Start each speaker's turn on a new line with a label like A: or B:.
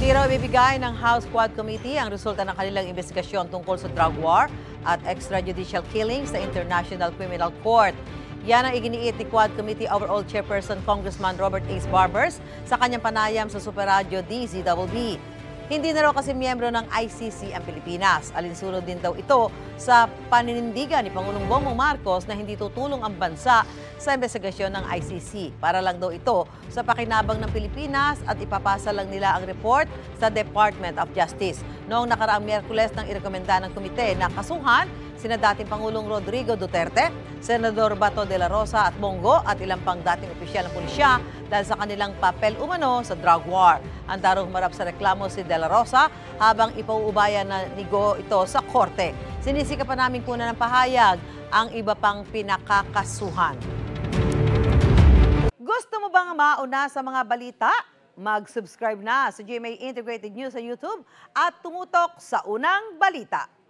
A: Hindi raw ibibigay ng House Quad Committee ang resulta ng kanilang investigasyon tungkol sa drug war at extrajudicial killings sa International Criminal Court. Yan ang iginiit ni Quad Committee Overall Chairperson Congressman Robert Ace Barbers sa kanyang panayam sa Super Radio DZBB. Hindi na raw kasi miyembro ng ICC ang Pilipinas. Alinsunod din daw ito sa paninindigan ni Pangulong Bongbong Marcos na hindi tutulong ang bansa sa investigasyon ng ICC. Para lang daw ito sa pakinabang ng Pilipinas at ipapasa lang nila ang report sa Department of Justice. Noong nakaraang Miyerkules nang irekomenda ng komite na kasuhan sina dating Pangulong Rodrigo Duterte, Senador Bato de la Rosa at Bongo at ilang pang dating opisyal ng pulisya dahil sa kanilang papel umano sa drug war. Handa raw humarap sa reklamo si de la Rosa habang ipauubayan na nigo ito sa korte. Sinisika pa namin kuna ng pahayag ang iba pang pinakakasuhan. Gusto mo bang mauna sa mga balita? Mag-subscribe na sa GMA Integrated News sa YouTube at tumutok sa unang balita.